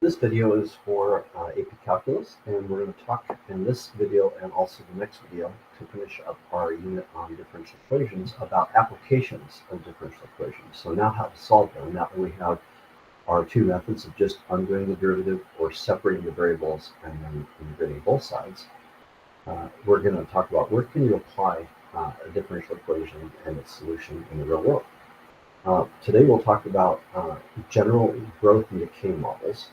This video is for AP Calculus, and we're going to talk in this video and also the next video to finish up our unit on differential equations about applications of differential equations. So now how to solve them. Now that we have our two methods of just undoing the derivative or separating the variables and then integrating both sides, we're going to talk about where can you apply a differential equation and its solution in the real world. Today we'll talk about general growth and decay models.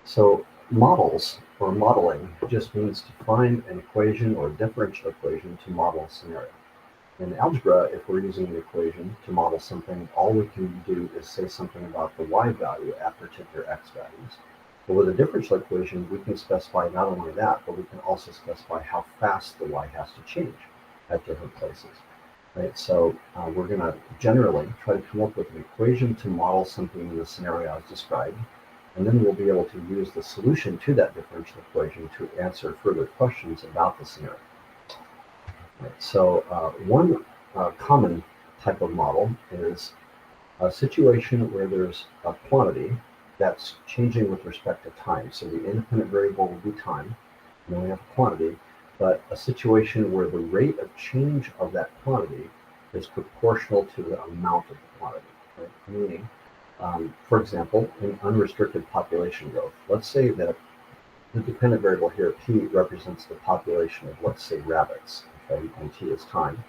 So models or modeling just means to find an equation or a differential equation to model a scenario. In algebra, if we're using an equation to model something, all we can do is say something about the y value at particular x values. But with a differential equation, we can specify not only that, but we can also specify how fast the y has to change at different places. Right, so we're going to generally try to come up with an equation to model something in the scenario as described, and then we'll be able to use the solution to that differential equation to answer further questions about the scenario. Right, so one common type of model is a situation where there's a quantity that's changing with respect to time. So the independent variable will be time, and then we have a quantity, but a situation where the rate of change of that quantity is proportional to the amount of the quantity. Right? Meaning, for example, in unrestricted population growth, let's say that the dependent variable here, p, represents the population of, let's say, rabbits, okay, and t is time.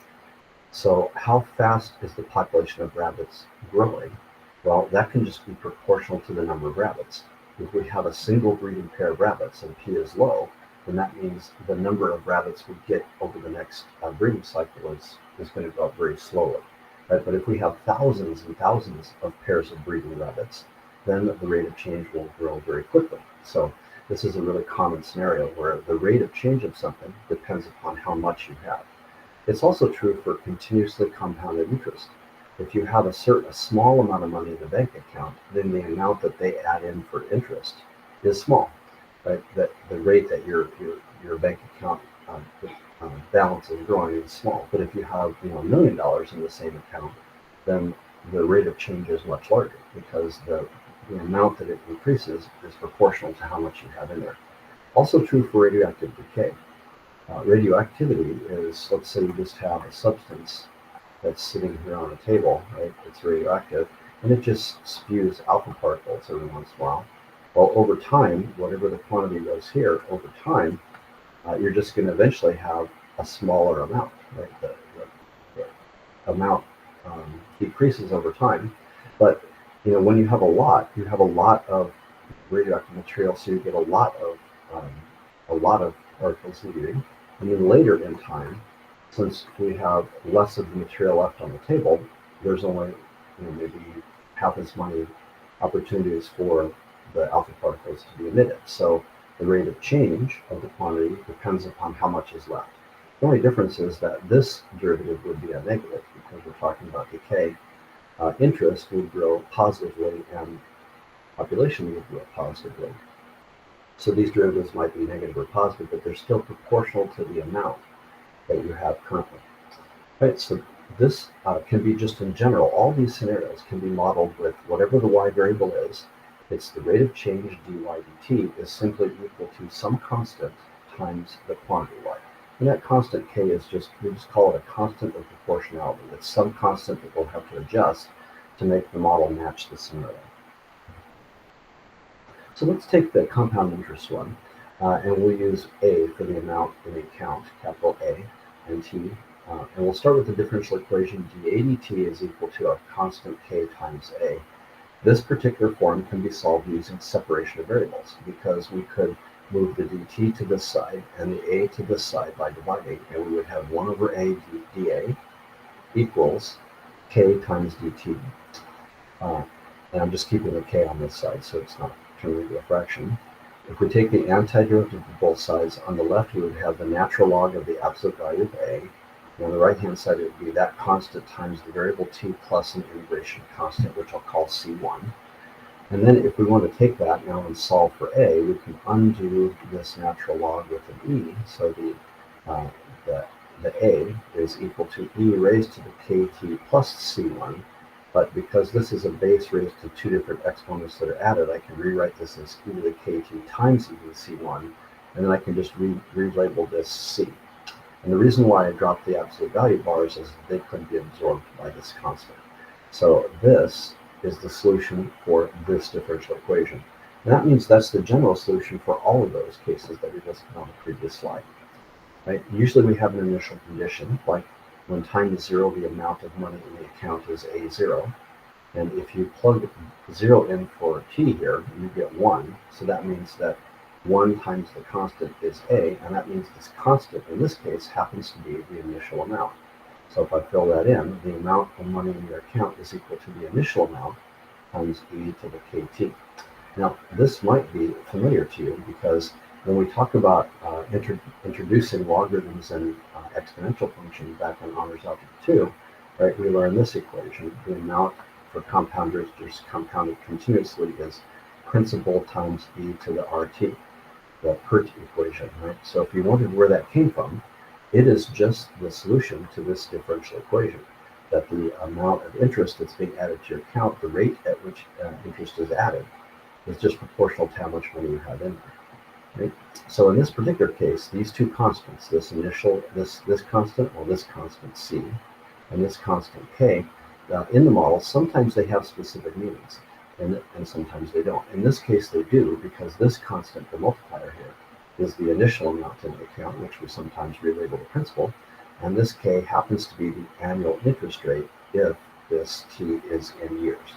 So how fast is the population of rabbits growing? Well, that can just be proportional to the number of rabbits. If we have a single breeding pair of rabbits and p is low, then that means the number of rabbits we get over the next breeding cycle is going to go up very slowly. Right? But if we have thousands and thousands of pairs of breeding rabbits, then the rate of change will grow very quickly. So this is a really common scenario where the rate of change of something depends upon how much you have. It's also true for continuously compounded interest. If you have a small amount of money in the bank account, then the amount that they add in for interest is small. Right? That the rate that your bank account balance is growing is small. But if you have $1 million in the same account, then the rate of change is much larger because the amount that it increases is proportional to how much you have in there. Also true for radioactive decay. Radioactivity is, let's say you just have a substance that's sitting here on a table, right? It's radioactive, and it just spews alpha particles every once in a while. Well, over time, whatever the quantity was here, over time, you're just going to eventually have a smaller amount. Right? The amount decreases over time, but when you have a lot of radioactive material, so you get a lot of particles leaving, and then later in time, since we have less of the material left on the table, there's only maybe half as many opportunities for the alpha particles to be emitted. So the rate of change of the quantity depends upon how much is left. The only difference is that this derivative would be a negative because we're talking about decay. Interest would grow positively and population would grow positively. So these derivatives might be negative or positive, but they're still proportional to the amount that you have currently. Right, so this can be just in general. All these scenarios can be modeled with whatever the y variable is. It's the rate of change dy dt is simply equal to some constant times the quantity y. And that constant k is we just call it a constant of proportionality. It's some constant that we'll have to adjust to make the model match the scenario. So let's take the compound interest one, and we'll use a for the amount in the account, capital A, and t. And we'll start with the differential equation dA dt is equal to a constant k times a. This particular form can be solved using separation of variables because we could move the dt to this side and the a to this side by dividing, and we would have 1 over a dA equals k times dt. And I'm just keeping the k on this side so it's not turning into a fraction. If we take the antiderivative of both sides, on the left we would have the natural log of the absolute value of a. And on the right-hand side, it would be that constant times the variable t plus an integration constant, which I'll call C1. And then if we want to take that now and solve for a, we can undo this natural log with an e. So the a is equal to e raised to the kt plus C1 But because this is a base raised to two different exponents that are added, I can rewrite this as e to the kt times e to the c1, and then I can just relabel this c. And the reason why I dropped the absolute value bars is they couldn't be absorbed by this constant. So this is the solution for this differential equation. And that means that's the general solution for all of those cases that we just did on the previous slide. Right? Usually we have an initial condition, like when time is zero, the amount of money in the account is A0. And if you plug 0 in for t here, you get 1. So that means that 1 times the constant is A, and that means this constant, in this case, happens to be the initial amount. So if I fill that in, the amount of money in your account is equal to the initial amount times e to the kt. Now, this might be familiar to you because when we talk about introducing logarithms and exponential functions back in Honors Algebra 2, right, we learned this equation. The amount for compounders just compounded continuously is principal times e to the rt, the PERT equation, right? So if you wondered where that came from, it is just the solution to this differential equation, that the amount of interest that's being added to your account, the rate at which interest is added, is just proportional to how much money you have in there. Right? So in this particular case, these two constants, this constant, or this constant c, and this constant k, in the model, sometimes they have specific meanings, and sometimes they don't. In this case, they do, because this constant, the multiplier here, is the initial amount in the account, which we sometimes relabel the principal, and this k happens to be the annual interest rate if this t is in years.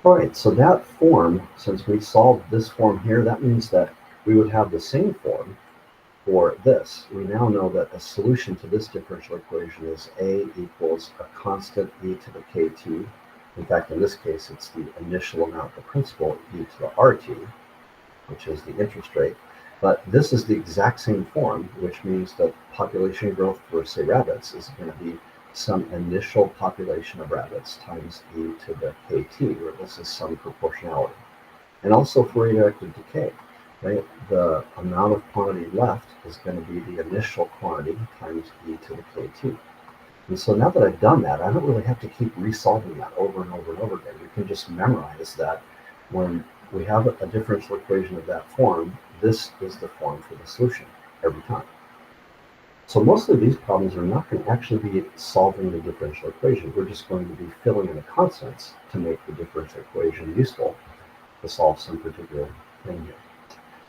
All right, so that form, since we solved this form here, that means that we would have the same form for this. We now know that a solution to this differential equation is A equals a constant e to the kt. In fact, in this case, it's the initial amount, the principal, e to the rt, which is the interest rate. But this is the exact same form, which means that population growth for, say, rabbits is going to be some initial population of rabbits times e to the kt, where this is some proportionality. And also for radioactive decay, right? The amount of quantity left is going to be the initial quantity times e to the kt. And so now that I've done that, I don't really have to keep resolving that over and over and over again. We can just memorize that when we have a differential equation of that form, this is the form for the solution every time. So most of these problems are not going to actually be solving the differential equation. We're just going to be filling in the constants to make the differential equation useful to solve some particular thing here.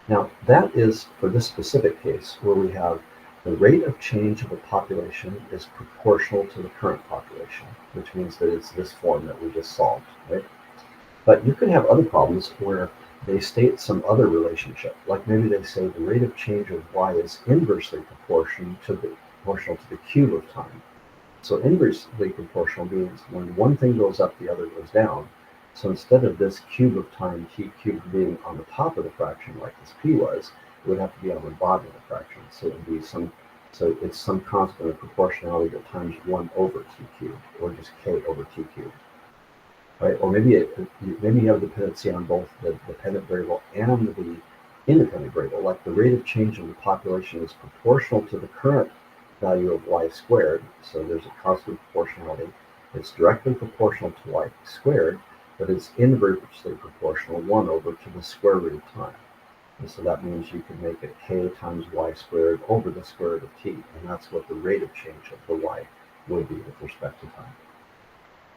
Now, that is for this specific case where we have the rate of change of a population is proportional to the current population, which means that it's this form that we just solved, right? But you could have other problems where they state some other relationship, like maybe they say the rate of change of y is inversely proportional to the cube of time. So inversely proportional means when one thing goes up, the other goes down. So instead of this cube of time, t cubed, being on the top of the fraction like this p was, it would have to be on the bottom of the fraction. So it would be it's some constant of proportionality that times 1 over t cubed, or just k over t cubed. Right? Or maybe you have dependency on both the dependent variable and the independent variable, like the rate of change of the population is proportional to the current value of y squared. So there's a constant proportionality. It's directly proportional to y squared, but it's inversely proportional 1 over to the square root of time. And so that means you can make it k times y squared over the square root of t, and that's what the rate of change of the y would be with respect to time.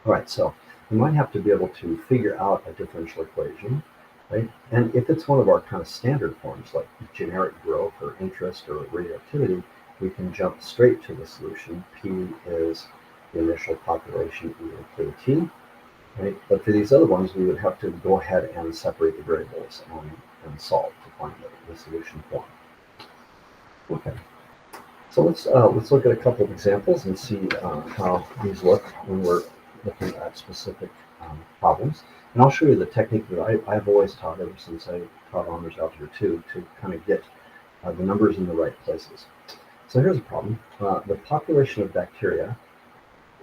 All right, so we might have to be able to figure out a differential equation, right? And if it's one of our kind of standard forms, like generic growth or interest or radioactivity, we can jump straight to the solution. P is the initial population e to the kt, right? But for these other ones, we would have to go ahead and separate the variables and solve to find the solution form. Okay, so let's look at a couple of examples and see how these look when we're looking at specific problems. And I'll show you the technique that I've always taught ever since I taught Honors Algebra 2 to kind of get the numbers in the right places. So here's a problem. The population of bacteria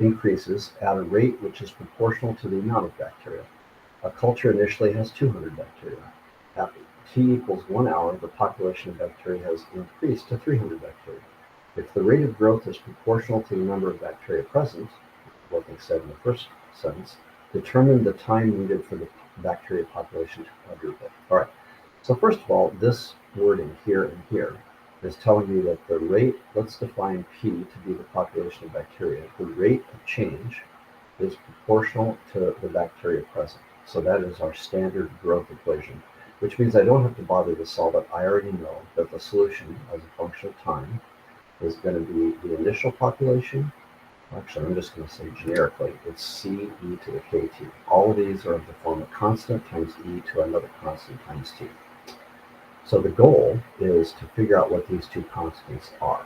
increases at a rate which is proportional to the amount of bacteria. A culture initially has 200 bacteria. At t equals 1 hour, the population of bacteria has increased to 300 bacteria. If the rate of growth is proportional to the number of bacteria present, what they said in the first sentence. Determine the time needed for the bacteria population to quadruple. All right. So first of all, this wording here and here is telling you that the rate, let's define P to be the population of bacteria. The rate of change is proportional to the bacteria present. So that is our standard growth equation, which means I don't have to bother to solve it. I already know that the solution as a function of time is going to be the initial population. Actually, I'm just going to say generically, it's C e to the kt. All of these are of the form of constant times e to another constant times t. So the goal is to figure out what these two constants are.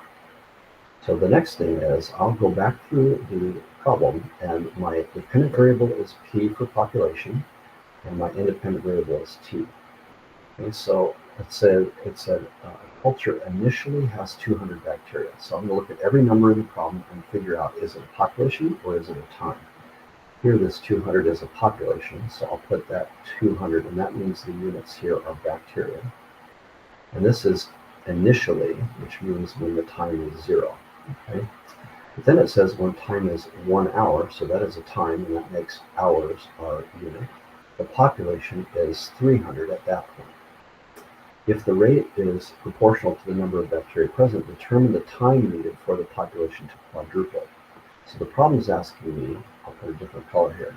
So the next thing is I'll go back through the problem, and my dependent variable is p for population, and my independent variable is t. Okay, so it said culture initially has 200 bacteria. So I'm going to look at every number in the problem and figure out, is it a population or is it a time? Here this 200 is a population, so I'll put that 200, and that means the units here are bacteria. And this is initially, which means when the time is 0. Okay? But then it says when time is 1 hour, so that is a time, and that makes hours our unit. The population is 300 at that point. If the rate is proportional to the number of bacteria present, determine the time needed for the population to quadruple. So the problem is asking me, I'll put a different color here,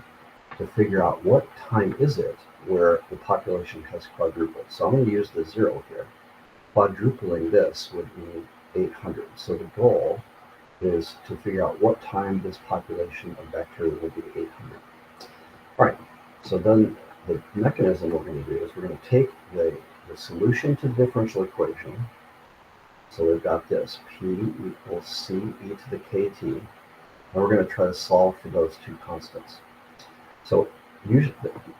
to figure out what time is it where the population has quadrupled. So I'm going to use the 0 here. Quadrupling this would mean 800. So the goal is to figure out what time this population of bacteria will be 800. All right, so then the mechanism we're going to do is we're going to take the solution to the differential equation. So we've got this, P equals C e to the kt, and we're going to try to solve for those two constants. So usually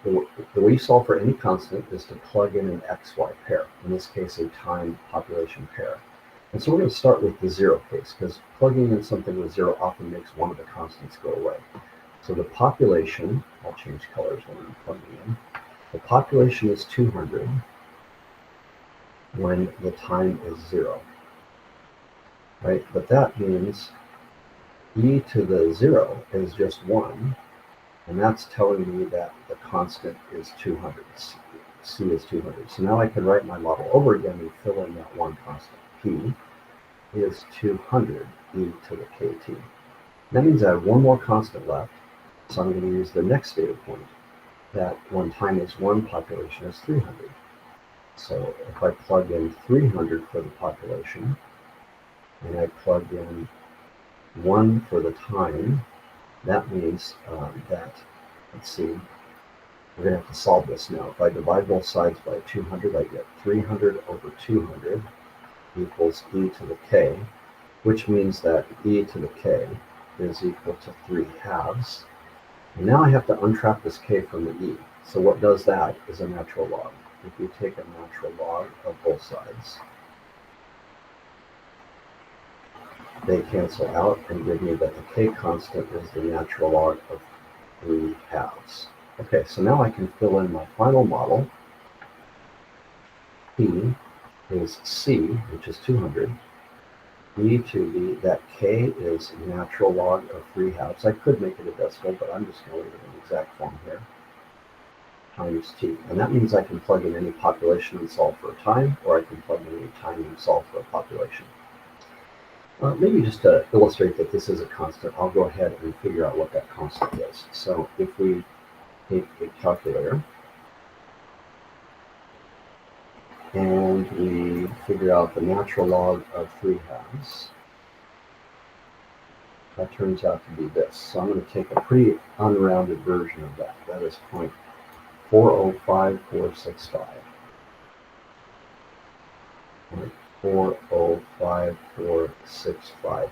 the way you solve for any constant is to plug in an xy pair, in this case a time population pair. And so we're going to start with the 0 case, because plugging in something with 0 often makes one of the constants go away. So the population, I'll change colors when I'm plugging in. The population is 200 when the time is 0, right? But that means e to the 0 is just 1, and that's telling me that the constant is 200. C is 200. So now I can write my model over again and fill in that one constant. P is 200 e to the kt. That means I have one more constant left, so I'm going to use the next data point, that when time is 1, population is 300. So if I plug in 300 for the population, and I plug in 1 for the time, that means that, let's see, we're going to have to solve this now. If I divide both sides by 200, I get 300 over 200 equals e to the k, which means that e to the k is equal to 3 halves. And now I have to untrap this k from the e. So what does that is a natural log. If you take a natural log of both sides, they cancel out and give me that the k constant is the natural log of 3 halves. Okay, so now I can fill in my final model. P is C, which is 200. E to the, that k is natural log of 3 halves. I could make it a decimal, but I'm just going to leave it in exact form here, times t. And that means I can plug in any population and solve for a time, or I can plug in any time and solve for a population. Maybe just to illustrate that this is a constant, I'll go ahead and figure out what that constant is. So if we take a calculator and we figure out the natural log of 3 halves, that turns out to be this. So I'm going to take a pretty unrounded version of that. That is 0.405465. 0.405465t,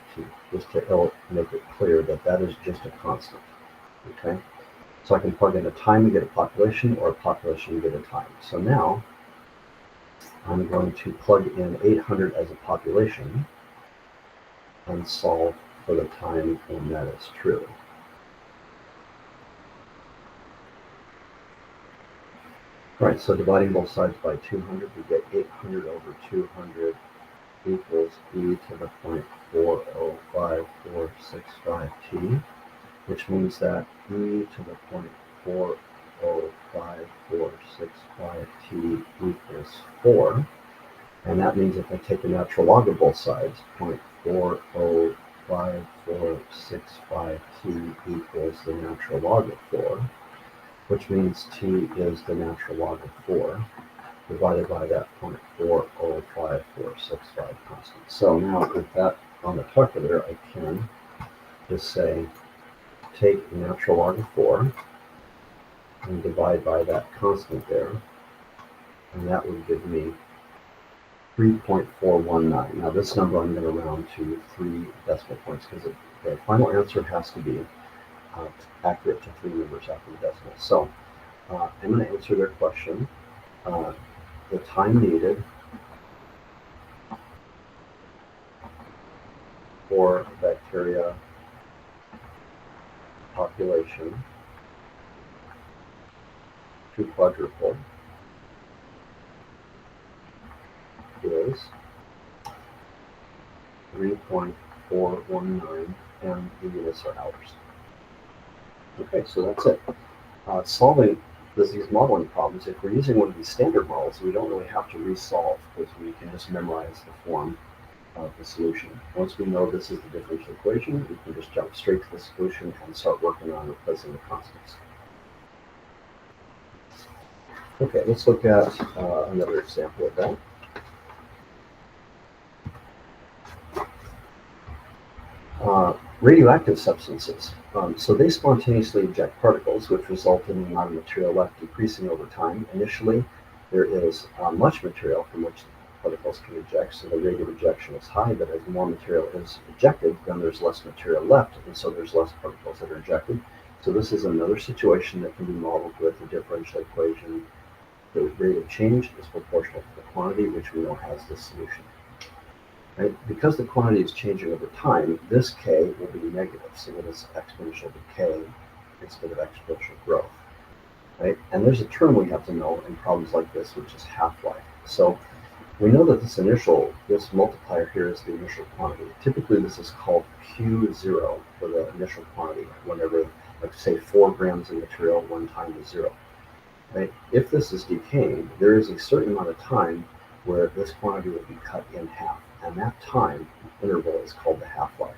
just to make it clear that that is just a constant. Okay, so I can plug in a time and get a population, or a population and get a time. So now I'm going to plug in 800 as a population and solve for the time when that is true. Right, so dividing both sides by 200, we get 800 over 200 equals e to the 0.405465t. which means that e to the 0.40546 equals 4. And that means if I take the natural log of both sides, 0.40546 equals the natural log of 4, which means t is the natural log of 4 divided by that 0.40546 constant. So now with that on the calculator, I can just say take the natural log of 4 and divide by that constant there, and that would give me 3.419. Now this number I'm going to round to 3 decimal points because the final answer has to be accurate to 3 numbers after the decimal. So I'm going to answer their question. The time needed for bacteria population to quadruple is 3.419, and the units are hours. Okay, so that's it. Solving these modeling problems, if we're using one of these standard models, we don't really have to resolve because we can just memorize the form of the solution. Once we know this is the differential equation, we can just jump straight to the solution and start working on replacing the constants. Okay, let's look at another example of that. Radioactive substances. So they spontaneously eject particles, which result in the amount of material left decreasing over time. Initially, there is much material from which particles can eject, so the rate of ejection is high, but as more material is ejected, then there's less material left, and so there's less particles that are ejected. So this is another situation that can be modeled with the differential equation. The rate of change is proportional to the quantity, which we know has this solution. Right? Because the quantity is changing over time, this k will be negative, so it is exponential decay instead of exponential growth. Right? And there's a term we have to know in problems like this, which is half-life. So we know that this multiplier here is the initial quantity. Typically, this is called Q0 for the initial quantity, whenever, like say, 4 grams of material 1 time is 0. Right? If this is decaying, there is a certain amount of time where this quantity will be cut in half. And that time interval is called the half-life.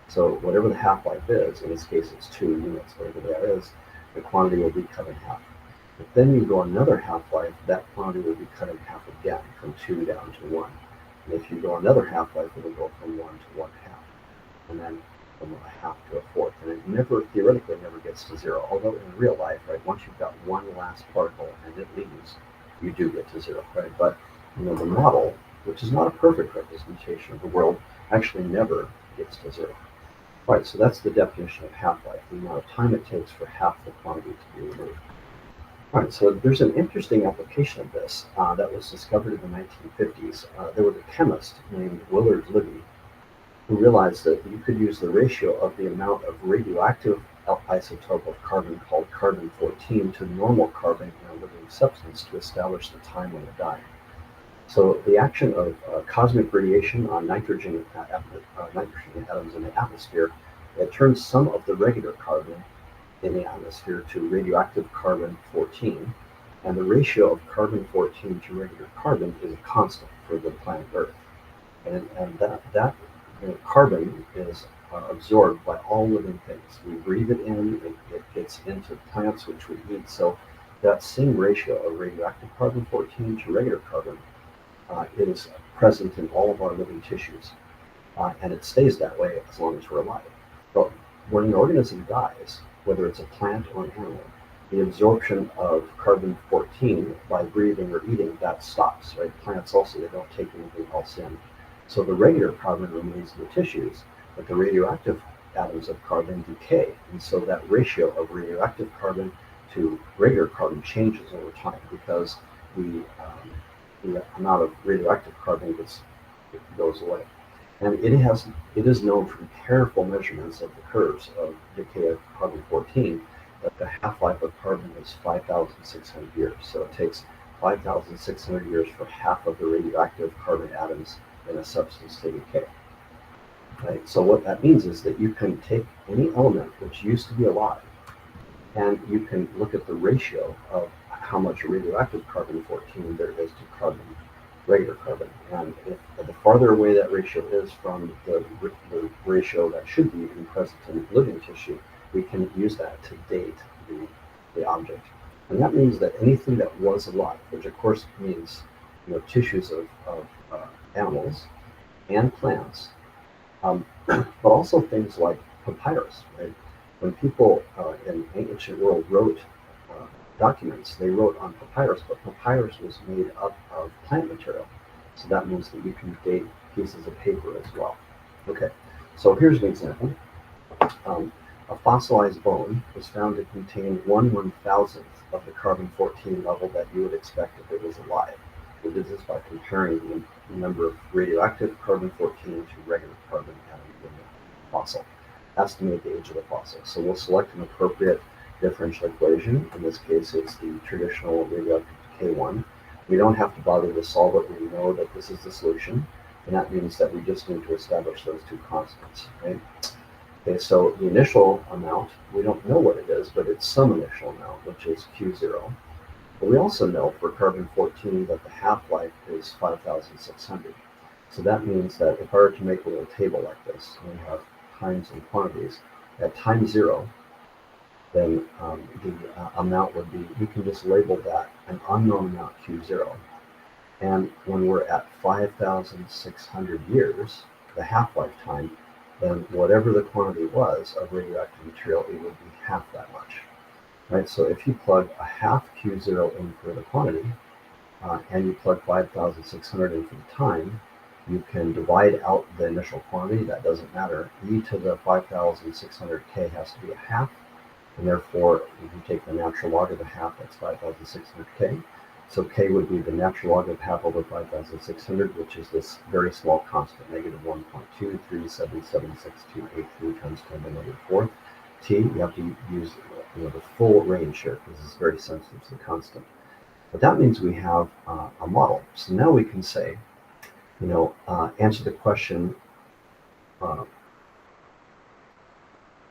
So whatever the half-life is, in this case it's 2 units, whatever that is, the quantity will be cut in half. If then you go another half-life, that quantity will be cut in half again, from 2 down to 1. And if you go another half-life, it will go from 1 to 1/2, and then from a half to a fourth. And it theoretically never gets to 0. Although in real life, right, once you've got one last particle and it leaves, you do get to 0, right? But the model, which is not a perfect representation of the world, actually never gets to 0. Right, so that's the definition of half-life, the amount of time it takes for half the quantity to be removed. Right, so there's an interesting application of this that was discovered in the 1950s. There was a chemist named Willard Libby who realized that you could use the ratio of the amount of radioactive isotope of carbon called carbon-14 to normal carbon in a living substance to establish the time when it died. So the action of cosmic radiation on nitrogen atoms in the atmosphere, it turns some of the regular carbon in the atmosphere to radioactive carbon-14, and the ratio of carbon-14 to regular carbon is a constant for the planet Earth. And that carbon is absorbed by all living things. We breathe it in, it gets into plants which we eat. So that same ratio of radioactive carbon-14 to regular carbon is present in all of our living tissues, and it stays that way as long as we're alive. But when an organism dies, whether it's a plant or an animal, the absorption of carbon-14 by breathing or eating, that stops. Right? Plants also, they don't take anything else in. So the regular carbon remains in the tissues, but the radioactive atoms of carbon decay, and so that ratio of radioactive carbon to regular carbon changes over time because the amount of radioactive carbon goes away. And it is known from careful measurements of the curves of decay of carbon-14 that the half-life of carbon is 5,600 years. So it takes 5,600 years for half of the radioactive carbon atoms in a substance to decay. right? So what that means is that you can take any element which used to be alive, and you can look at the ratio of how much radioactive carbon-14 there is to regular carbon. And if the farther away that ratio is from the ratio that should be present in living tissue, we can use that to date the object. And that means that anything that was alive, which of course means tissues of animals and plants, but also things like papyrus, right? When people in ancient world wrote documents, they wrote on papyrus, but papyrus was made up of plant material. So that means that you can date pieces of paper as well. Okay, so here's an example. Um, a fossilized bone was found to contain 1/1000th of the carbon-14 level that you would expect if it was alive. We did this by comparing the number of radioactive carbon-14 to regular carbon in the fossil. Estimate the age of the fossil. So we'll select an appropriate differential equation. In this case, it's the traditional radioactive decay one. We don't have to bother to solve it. We know that this is the solution, and that means that we just need to establish those two constants, right? Okay, so the initial amount, we don't know what it is, but it's some initial amount, which is Q0. But we also know for carbon-14 that the half-life is 5,600. So that means that if I were to make a little table like this, and we have times and quantities, at time 0, then the amount would be, we can just label that an unknown amount Q0. And when we're at 5,600 years, the half-life time, then whatever the quantity was of radioactive material, it would be half that much. Right? So if you plug a half Q0 in for the quantity, and you plug 5,600 in for the time, you can divide out the initial quantity. That doesn't matter. E to the 5,600K has to be a half, and therefore, if you take the natural log of the half, that's 5,600K. So K would be the natural log of half over 5,600, which is this very small constant, negative 1.2377628 times 10 to the negative fourth. T, you have to use the full range here because this is very sensitive to the constant. But that means we have a model. So now we can say, answer the question,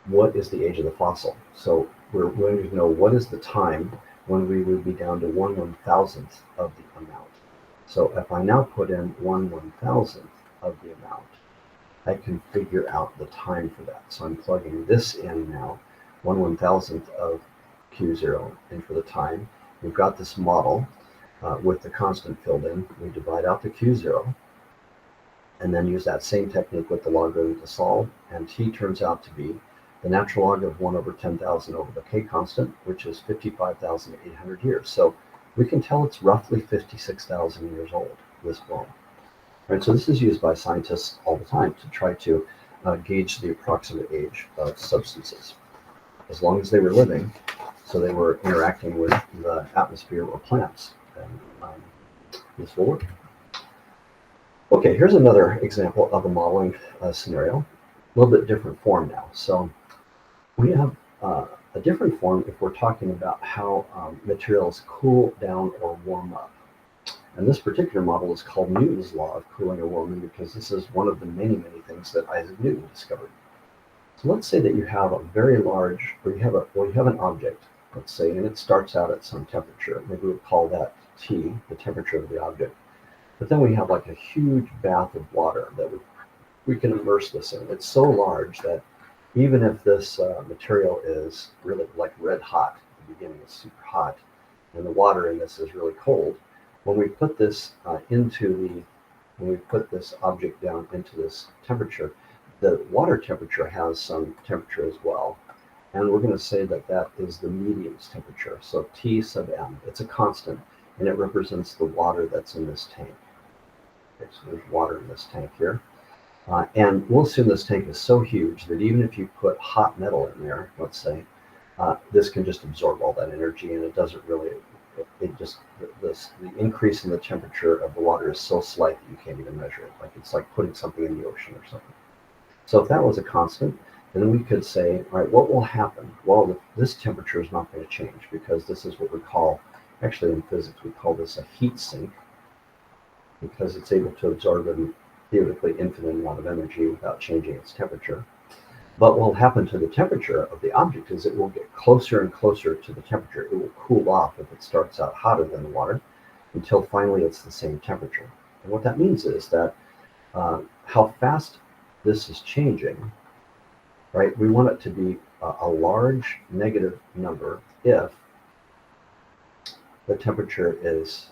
what is the age of the fossil? So we're going to know what is the time when we would be down to 1/1000th of the amount. So if I now put in 1/1000th of the amount, I can figure out the time for that. So I'm plugging this in now, 1/1000th of Q0 in for the time. We've got this model with the constant filled in. We divide out the Q0 and then use that same technique with the logarithm to solve. And T turns out to be the natural log of 1 over 10,000 over the K constant, which is 55,800 years. So we can tell it's roughly 56,000 years old, this bone. Right, so this is used by scientists all the time to try to gauge the approximate age of substances. As long as they were living, so they were interacting with the atmosphere or plants, then this will work. Okay, here's another example of a modeling scenario, a little bit different form now. So we have a different form if we're talking about how materials cool down or warm up. And this particular model is called Newton's law of cooling or warming because this is one of the many, many things that Isaac Newton discovered. So let's say that you have a very large, or you have an object, let's say, and it starts out at some temperature. Maybe we'll call that T, the temperature of the object. But then we have like a huge bath of water that we can immerse this in. It's so large that even if this material is really like red hot, at the beginning it's super hot, and the water in this is really cold, when we put this when we put this object down into this temperature, the water temperature has some temperature as well. And we're going to say that that is the medium's temperature. So T sub m, it's a constant, and it represents the water that's in this tank. Okay, so there's water in this tank here. And we'll assume this tank is so huge that even if you put hot metal in there, let's say, this can just absorb all that energy, and it doesn't really, the increase in the temperature of the water is so slight that you can't even measure it. Like it's like putting something in the ocean or something. So if that was a constant, then we could say, all right, what will happen? Well, this temperature is not going to change because this is what we call, actually in physics, we call this a heat sink because it's able to absorb theoretically infinite amount of energy without changing its temperature. But what will happen to the temperature of the object is it will get closer and closer to the temperature. It will cool off if it starts out hotter than the water until finally it's the same temperature. And what that means is that how fast this is changing, right? We want it to be a large negative number if the temperature is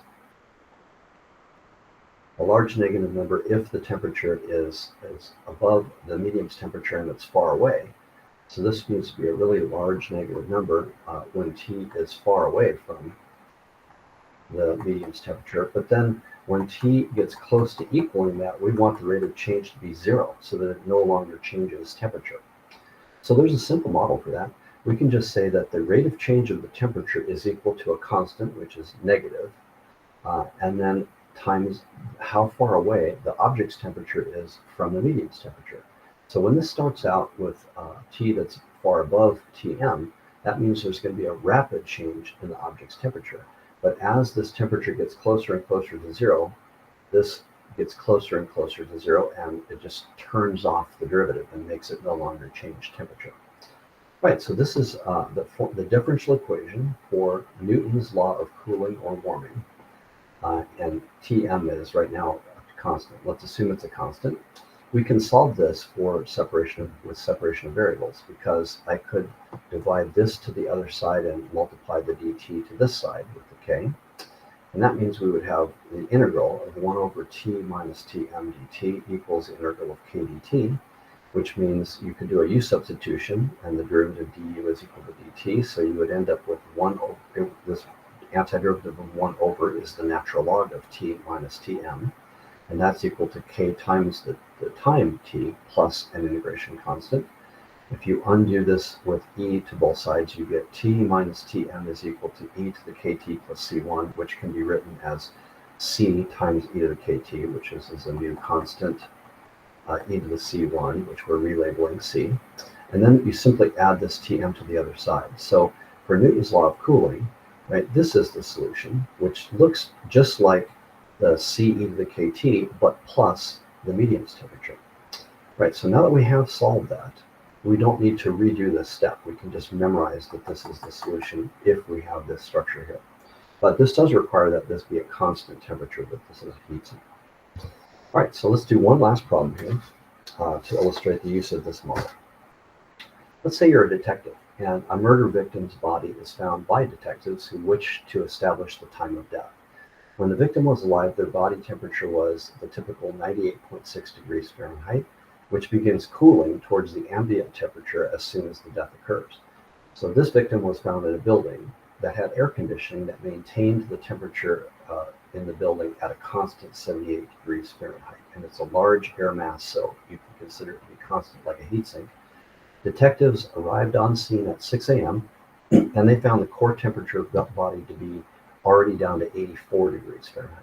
above the medium's temperature and it's far away. So this needs to be a really large negative number when T is far away from the medium's temperature. But then when T gets close to equaling that, we want the rate of change to be 0 so that it no longer changes temperature. So there's a simple model for that. We can just say that the rate of change of the temperature is equal to a constant, which is negative, and then times how far away the object's temperature is from the medium's temperature. So when this starts out with T that's far above Tm, that means there's going to be a rapid change in the object's temperature. But as this temperature gets closer and closer to 0, this gets closer and closer to 0, and it just turns off the derivative and makes it no longer change temperature. Right, so this is the differential equation for Newton's law of cooling or warming. And Tm is right now a constant. Let's assume it's a constant. We can solve this for separation of variables, because I could divide this to the other side and multiply the dt to this side with the k. And that means we would have the integral of 1 over t minus tm dt equals the integral of k dt, which means you could do a u substitution, and the derivative du is equal to dt, so you would end up with 1 over, this antiderivative of 1 over is the natural log of t minus tm, and that's equal to k times the time t plus an integration constant. If you undo this with e to both sides, you get t minus tm is equal to e to the kt plus c1, which can be written as c times e to the kt, which is a new constant, e to the c1, which we're relabeling c. And then you simply add this tm to the other side. So for Newton's law of cooling, right, this is the solution, which looks just like the c e to the kt, but plus the medium's temperature. Right, so now that we have solved that, we don't need to redo this step. We can just memorize that this is the solution if we have this structure here. But this does require that this be a constant temperature, that this is heat. All right, so let's do one last problem here to illustrate the use of this model. Let's say you're a detective, and a murder victim's body is found by detectives who wish to establish the time of death. When the victim was alive, their body temperature was the typical 98.6 degrees Fahrenheit, which begins cooling towards the ambient temperature as soon as the death occurs. So this victim was found in a building that had air conditioning that maintained the temperature in the building at a constant 78 degrees Fahrenheit. And it's a large air mass, so you can consider it to be constant like a heat sink. Detectives arrived on scene at 6 a.m. and they found the core temperature of the body to be already down to 84 degrees Fahrenheit.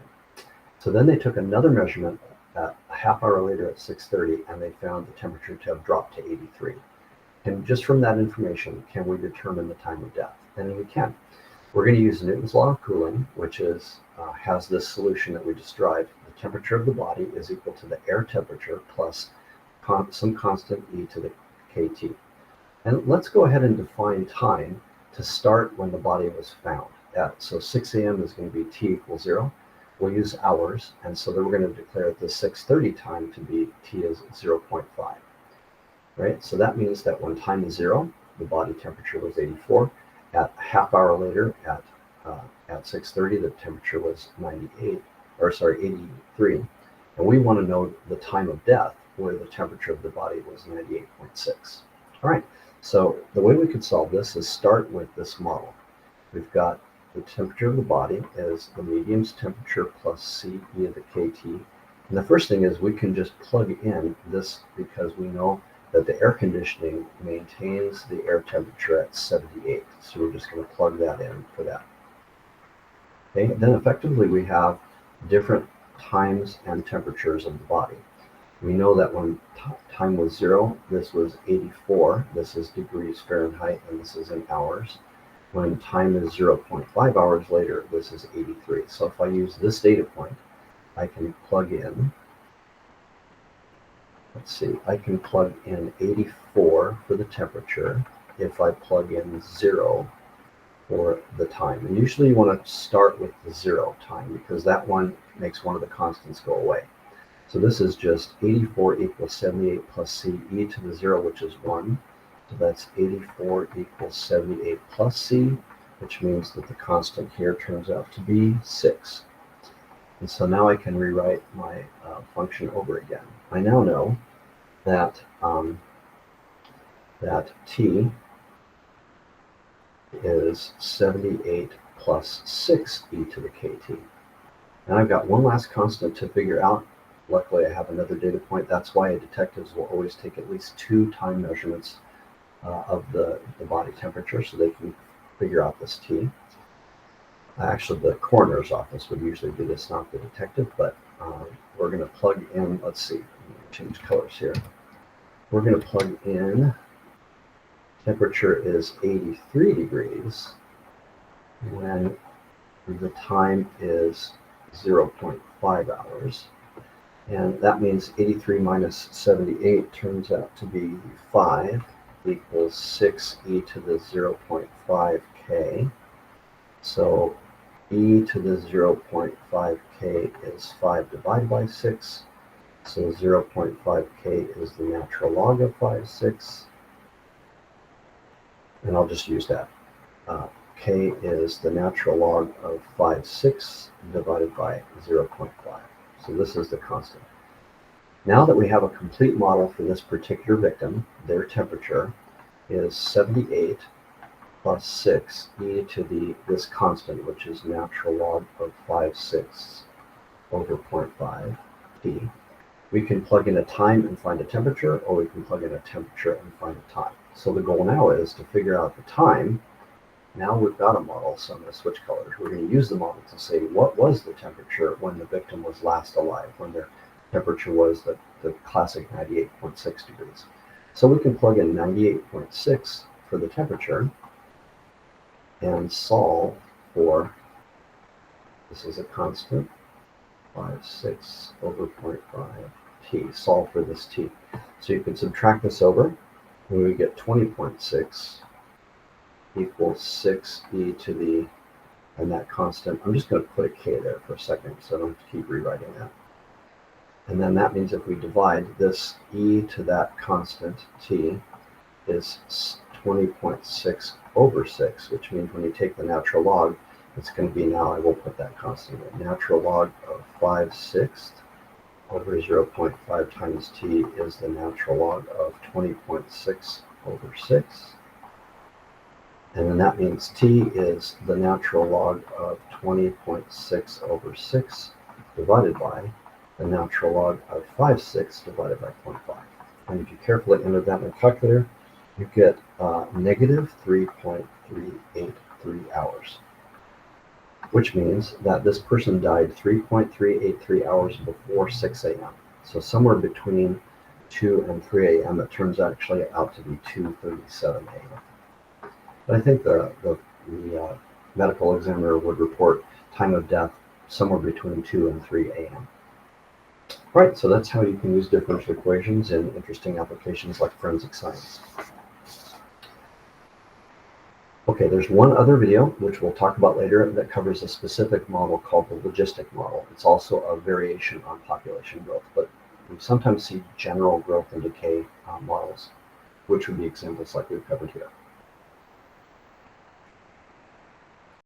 So then they took another measurement a half hour later at 6:30, and they found the temperature to have dropped to 83. And just from that information, can we determine the time of death? And we can. We're going to use Newton's law of cooling, which has this solution that we just derived. The temperature of the body is equal to the air temperature plus some constant e to the kt. And let's go ahead and define time to start when the body was found. So 6 a.m. is going to be t equals 0. We'll use hours, and so then we're going to declare the 6:30 time to be t is 0.5. Right? So that means that when time is 0, the body temperature was 84. At a half hour later, at 6:30, the temperature was 83. And we want to know the time of death, where the temperature of the body was 98.6. All right, so the way we could solve this is start with this model. We've got the temperature of the body is the medium's temperature plus c e to the kt. And the first thing is we can just plug in this, because we know that the air conditioning maintains the air temperature at 78. So we're just going to plug that in for that. Okay, then effectively we have different times and temperatures of the body. We know that when time was 0, this was 84. This is degrees Fahrenheit, and this is in hours. When time is 0.5 hours later, this is 83. So if I use this data point, I can plug in let's see, I can plug in 84 for the temperature if I plug in 0 for the time. And usually you want to start with the 0 time because that one makes one of the constants go away. So this is just 84 equals 78 plus c e to the 0, which is 1. So that's 84 equals 78 plus c, which means that the constant here turns out to be 6. And so now I can rewrite my function over again. I now know that that t is 78 plus 6 e to the kt. And I've got one last constant to figure out. Luckily, I have another data point. That's why detectives will always take at least 2 time measurements of the body temperature so they can figure out this t. Actually, the coroner's office would usually do this, not the detective, but we're going to plug in, let's see, change colors here. We're going to plug in temperature is 83 degrees when the time is 0.5 hours. And that means 83 minus 78 turns out to be 5 equals 6 e to the 0.5 k. So e to the 0.5 k is 5 divided by 6. So 0.5 k is the natural log of 5/6. And I'll just use that. K is the natural log of 5/6 divided by 0.5. So this is the constant. Now that we have a complete model for this particular victim, their temperature is 78 plus 6 e to this constant, which is natural log of 5/6 over 0.5 t. We can plug in a time and find a temperature, or we can plug in a temperature and find a time. So the goal now is to figure out the time. Now we've got a model, so I'm going to switch colors. We're going to use the model to say what was the temperature when the victim was last alive, when their temperature was the classic 98.6 degrees. So we can plug in 98.6 for the temperature and solve for, this is a constant, 5/6 over 0.5 t. Solve for this t. So you can subtract this over, and we get 20.6 equals 6 e to the, and that constant, I'm just going to put a k there for a second so I don't have to keep rewriting that. And then that means if we divide this e to that constant t is 20.6 over 6, which means when you take the natural log, it's going to be, now I will put that constant in, natural log of 5/6 over 0.5 times t is the natural log of 20.6 over 6. And then that means t is the natural log of 20.6 over 6 divided by the natural log of 5/6 divided by 0.5. And if you carefully enter that in the calculator, you get negative 3.383 hours, which means that this person died 3.383 hours before 6 a.m. So somewhere between 2 and 3 a.m. it turns actually out to be 2:37 a.m. But I think the medical examiner would report time of death somewhere between 2 and 3 a.m. All right, so that's how you can use differential equations in interesting applications like forensic science. Okay, there's one other video, which we'll talk about later, that covers a specific model called the logistic model. It's also a variation on population growth, but we sometimes see general growth and decay models, which would be examples like we've covered here.